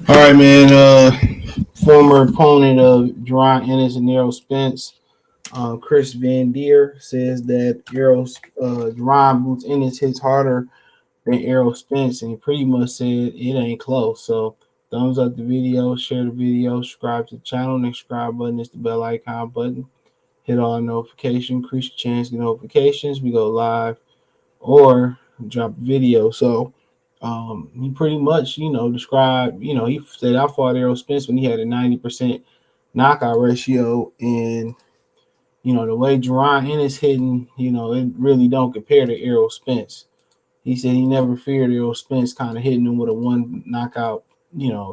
All right, man. Former opponent of Jaron Ennis and Errol Spence, Chris Van Deer says that Jaron Boots Ennis hits harder than Errol Spence, and he pretty much said it ain't close. So, thumbs up the video, share the video, subscribe to the channel. Next subscribe button is the bell icon button. Hit all notifications, increase your chance to get notifications. We go live or drop a video. So he pretty much, described, he said I fought Errol Spence when he had a 90% knockout ratio. And, the way Jaron Ennis hitting, it really don't compare to Errol Spence. He said he never feared Errol Spence kind of hitting him with a one knockout,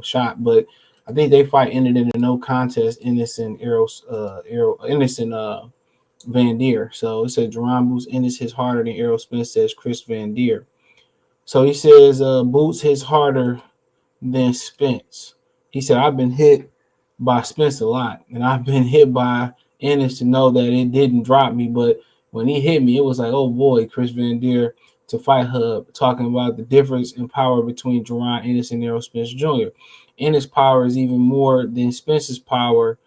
shot. But I think they fight ended in a no contest. Ennis and Van Deer. So it said Jerome Boots Ennis hits harder than Errol Spence, says Chris Van Deer. So he says Boots hits harder than Spence. He said I've been hit by Spence a lot, and I've been hit by Ennis to know that it didn't drop me. But when he hit me, it was like, oh boy, Chris Van Deer to Fight Hub talking about the difference in power between Jerron Ennis and Errol Spence Jr. Ennis' power is even more than Spence's power.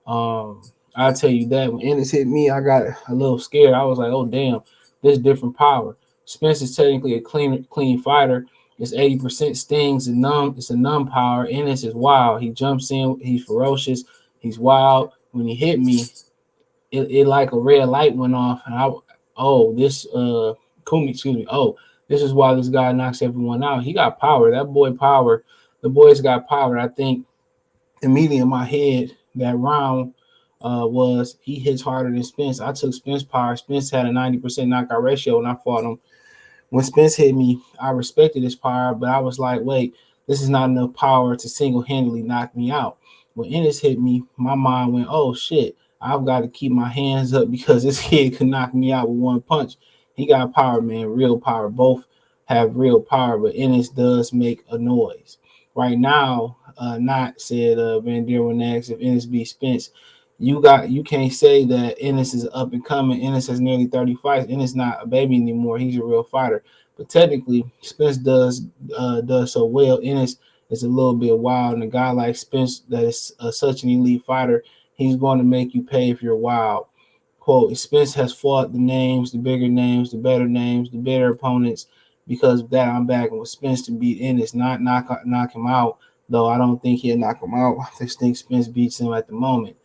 I'll tell you that when Ennis hit me, I got a little scared. I was like, oh damn, this different power. Spence is technically a clean fighter. It's 80% stings and numb. It's a numb power. Ennis is wild. He jumps in. He's ferocious. He's wild. When he hit me, it like a red light went off, and Kumi, excuse me. Oh, this is why this guy knocks everyone out. He got power. That boy power. The boys got power. I think immediately in my head that round was he hits harder than Spence. I took Spence power. Spence had a 90% knockout ratio when I fought him. When Spence hit me, I respected his power, but I was like, wait, this is not enough power to single-handedly knock me out. When Ennis hit me, my mind went, oh shit, I've got to keep my hands up because this kid could knock me out with one punch. He got power, man, real power. Both have real power, but Ennis does make a noise. Right now, not said Van Der next. If Ennis beats Spence, you can't say that Ennis is up and coming. Ennis has nearly 30 fights. Ennis not a baby anymore. He's a real fighter. But technically, Spence does so well. Ennis is a little bit wild, and a guy like Spence that is such an elite fighter, he's going to make you pay if you're wild. Quote: Spence has fought the names, the bigger names, the better opponents. Because of that, I'm backing with Spence to beat Ennis, not knock him out. Though I don't think he'll knock him out. I just think Spence beats him at the moment.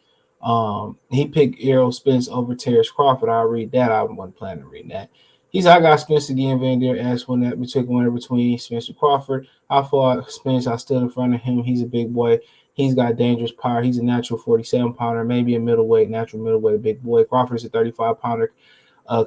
He picked Errol Spence over Terrence Crawford. I'll read that. I wasn't planning to read that. He said, I got Spence again. Van Der asked when that took winner between Spence and Crawford. I fought Spence. I stood in front of him. He's a big boy. He's got dangerous power. He's a natural 47-pounder, maybe a natural middleweight, a big boy. Crawford is a 35-pounder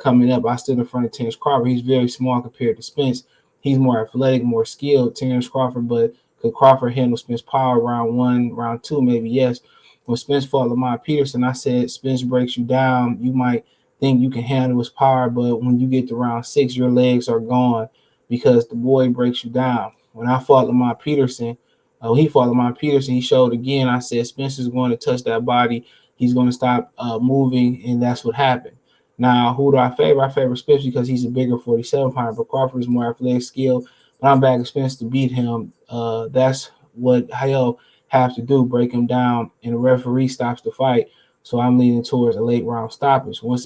coming up. I stood in front of Terrence Crawford. He's very small compared to Spence. He's more athletic, more skilled, Terrence Crawford, but could Crawford handle Spence power round one, round two? Maybe yes. When Spence fought Lamar Peterson, I said Spence breaks you down. You might think you can handle his power, but when you get to round six, your legs are gone because the boy breaks you down. When I fought Lamar Peterson, he fought Lamar Peterson. He showed again. I said Spence is going to touch that body. He's going to stop moving, and that's what happened. Now, who do I favor? I favor Spence because he's a bigger 47-pounder, but Crawford is more athletic, skilled. But I'm backing Spence to beat him. That's what he'll have to do, break him down, and the referee stops the fight. So I'm leaning towards a late round stoppage. Once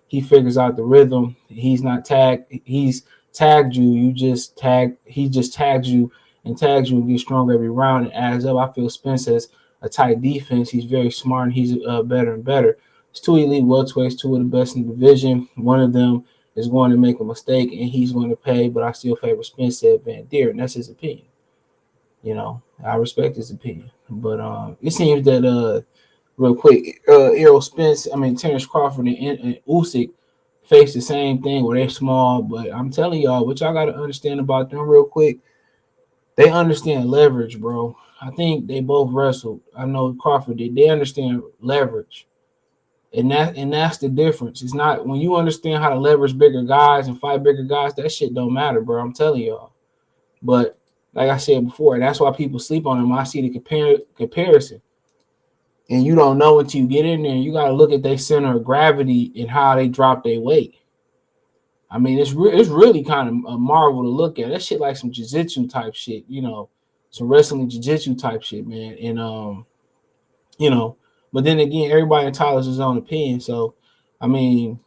he figures out the rhythm, he's not tagged. He's tagged you. He just tags you and tags you and gets stronger every round and adds up. I feel Spence has a tight defense. He's very smart and he's better and better. It's two elite welterweights, two of the best in the division. One of them is going to make a mistake and he's going to pay, but I still favor Spence, said Van Der, and that's his opinion. I respect his opinion, but it seems that real quick, Terrence Crawford and Usyk face the same thing where they're small, but I'm telling y'all, what y'all got to understand about them real quick, they understand leverage, bro. I think they both wrestled. I know Crawford did. They understand leverage. And that's the difference. It's not when you understand how to leverage bigger guys and fight bigger guys, that shit don't matter, bro. I'm telling y'all. But like I said before, that's why people sleep on them. I see the comparison. And you don't know until you get in there. You got to look at their center of gravity and how they drop their weight. I mean, it's really kind of a marvel to look at. That shit like some jiu-jitsu type shit, some wrestling jiu-jitsu type shit, man. And you know, but then again, everybody entitles his own opinion. So, I mean,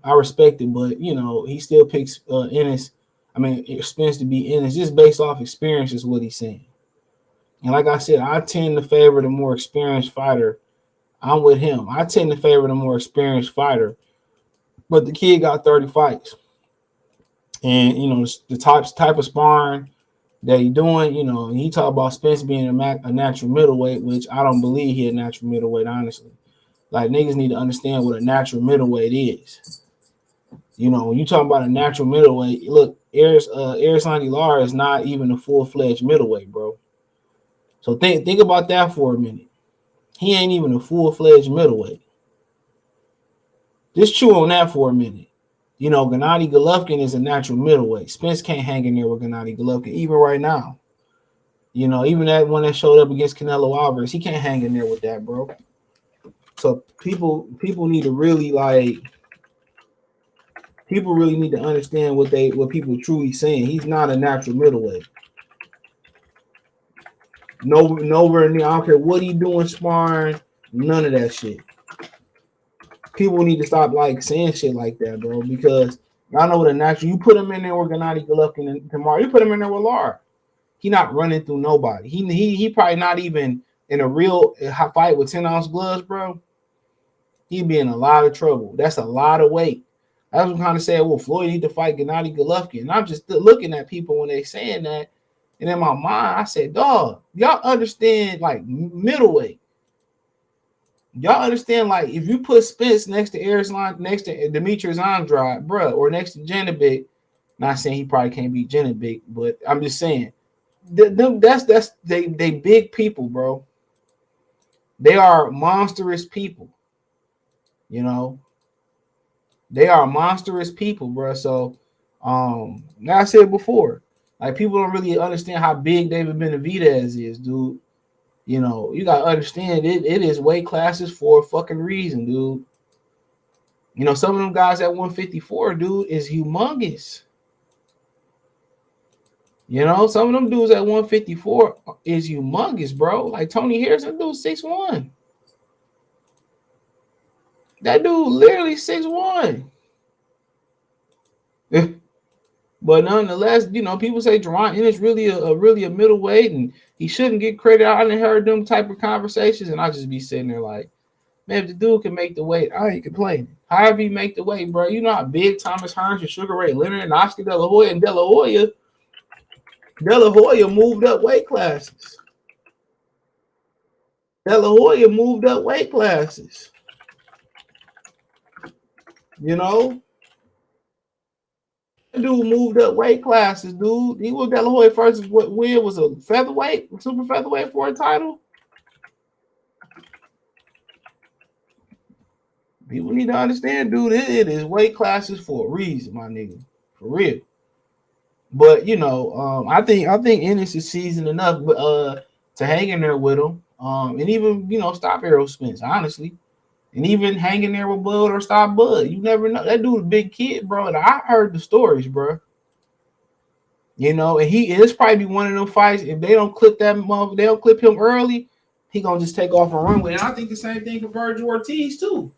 I respect it, but you know, he still picks Ennis. I mean, Spence to be Ennis just based off experience is what he's saying. And like I said, I tend to favor the more experienced fighter. I'm with him. I tend to favor the more experienced fighter. But the kid got 30 fights. And, you know, the type of sparring that he doing, you know, and he talked about Spence being a natural middleweight, which I don't believe he a natural middleweight, honestly. Like, niggas need to understand what a natural middleweight is. You know, when you talk about a natural middleweight, look, Erislandy Lara is not even a full-fledged middleweight, bro. So think about that for a minute. He ain't even a full-fledged middleweight. Just chew on that for a minute. You know, Gennady Golovkin is a natural middleweight. Spence can't hang in there with Gennady Golovkin, even right now. You know, even that one that showed up against Canelo Alvarez, he can't hang in there with that, bro. So people need to really people really need to understand what people truly saying. He's not a natural middleweight. Nowhere near. I don't care what he doing sparring, none of that shit. People need to stop saying shit like that, bro, because y'all know what a natural. You put him in there with Gennady Golovkin and tomorrow, you put him in there with Lara. He not running through nobody. He probably not even in a real fight with 10-ounce gloves, bro. He'd be in a lot of trouble. That's a lot of weight. I was kind of saying, well, Floyd need to fight Gennady Golovkin. And I'm just looking at people when they saying that. And in my mind, I said, dog, y'all understand middleweight. Y'all understand, if you put Spence next to next to Demetrius Andrade, bro, or next to Janibek, not saying he probably can't beat Janibek, but I'm just saying, they big people, bro. They are monstrous people. You know, they are monstrous people, bro. So, like I said before, people don't really understand how big David Benavidez is, dude. You know, you gotta understand it is weight classes for a fucking reason, dude. You know, some of them guys at 154, dude, is humongous. You know, some of them dudes at 154 is humongous, bro. Like Tony Harrison, dude, 6'1". That dude literally 6'1". But nonetheless, you know, people say Jaron Ennis really a middleweight and he shouldn't get credit. I didn't heard them type of conversations, and I just be sitting there like, man, if the dude can make the weight, I ain't complaining. However he make the weight, bro, you know how big Thomas Hearns and Sugar Ray Leonard and Oscar De La Hoya and De La Hoya moved up weight classes. De La Hoya moved up weight classes. You know? That dude moved up weight classes, dude. He was De La Hoya first win was a featherweight, super featherweight for a title. People need to understand, dude, it is weight classes for a reason, my nigga. For real. But you know, I think Ennis is seasoned enough to hang in there with him. And even, you know, stop Errol Spence, honestly. And even hanging there with Bud or stop Bud. You never know. That dude's a big kid, bro. And I heard the stories, bro. You know, and it's probably one of them fights. If they don't clip that motherfucker, they don't clip him early, he gonna just take off and run with it. And I think the same thing for Virgil Ortiz, too.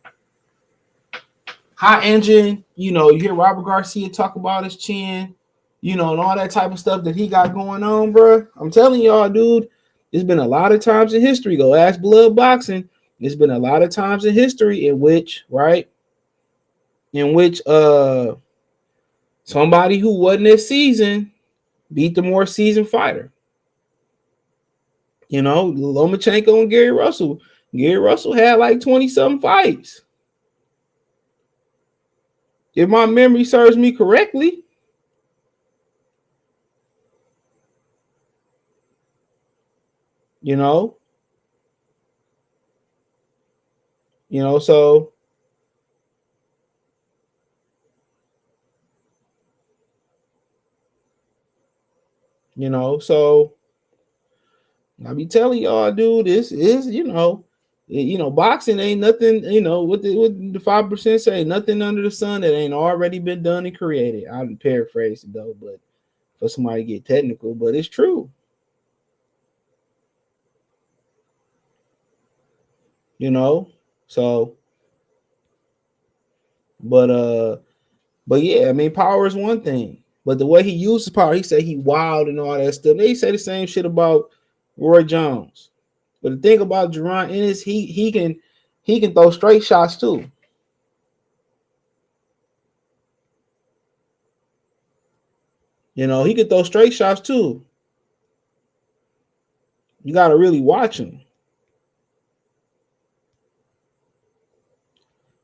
High engine, you know, you hear Robert Garcia talk about his chin, you know, and all that type of stuff that he got going on, bro. I'm telling y'all, dude, there's been a lot of times in history. Go ask Blood Boxing. There's been a lot of times in history in which somebody who wasn't this season beat the more seasoned fighter. You know, Lomachenko and Gary Russell. Gary Russell had like 20-something fights. If my memory serves me correctly. You know, so so I be telling y'all, dude, this is, boxing ain't nothing, what the 5% say, nothing under the sun that ain't already been done and created. I'm paraphrasing though, but for somebody to get technical, but it's true. you know. So, but but yeah, I mean, power is one thing, but the way he uses power, he said he wild and all that stuff. They say the same shit about Roy Jones. But the thing about Jaron Ennis, he can throw straight shots too. You know, he can throw straight shots too. You got to really watch him.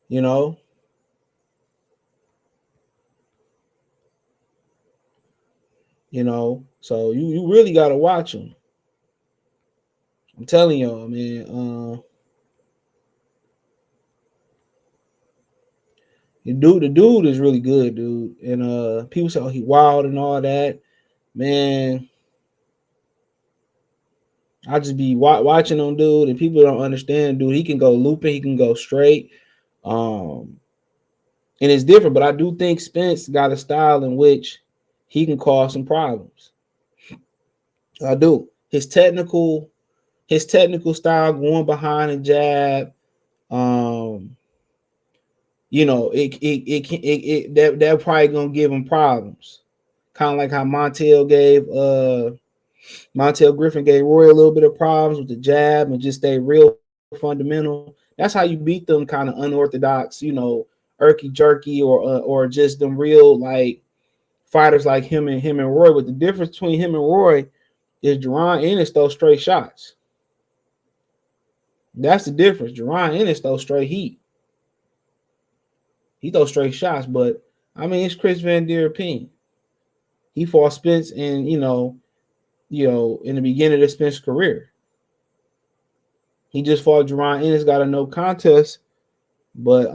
You know, So you really got to watch him. I'm telling y'all, man. The dude is really good, dude. And people say, oh, he wild and all that. Man, I just be watching him, dude, and people don't understand, dude. He can go looping, he can go straight, um, and it's different. But I do think Spence got a style in which he can cause some problems. I do. His technical style, going behind a jab, um, that probably gonna give him problems. Kind of like how Montel Griffin gave Roy a little bit of problems with the jab and just stay real fundamental. That's how you beat them kind of unorthodox, irky jerky or just them real like fighters like him and Roy. But the difference between him and Roy is Jaron Ennis those straight shots. That's the difference. Jaron Ennis those straight heat. He throws straight shots, but I mean it's Chris Van Der opinion. He fought Spence and in the beginning of Spence's career. He just fought Jaron Ennis, got a no contest, but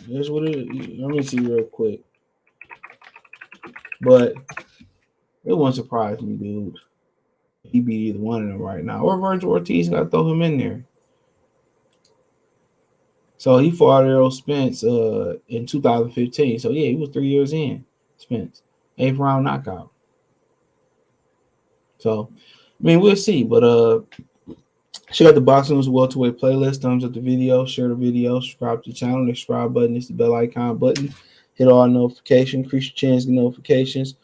here's what it is. Let me see real quick. But it won't surprise me, dude. He beat either one of them right now. Or Virgil Ortiz got to throw him in there. So he fought Errol Spence in 2015. So yeah, he was 3 years in. Spence. 8th round knockout. So I mean we'll see. But check out the Boxing News welterweight playlist. Thumbs up the video, share the video, subscribe to the channel. The subscribe button is the bell icon button. Hit all notifications, increase your chance to get notifications.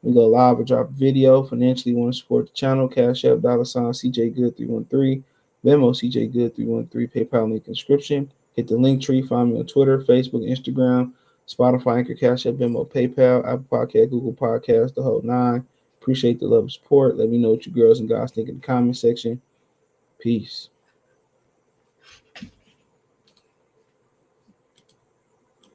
We go live or drop a video. Financially, want to support the channel? Cash App, $ CJ Good 313, Venmo CJ Good 313, PayPal link in description. Hit the link tree. Find me on Twitter, Facebook, Instagram, Spotify, Anchor, Cash App, Venmo, PayPal, Apple Podcast, Google Podcast, the whole nine. Appreciate the love and support. Let me know what you girls and guys think in the comment section. Peace.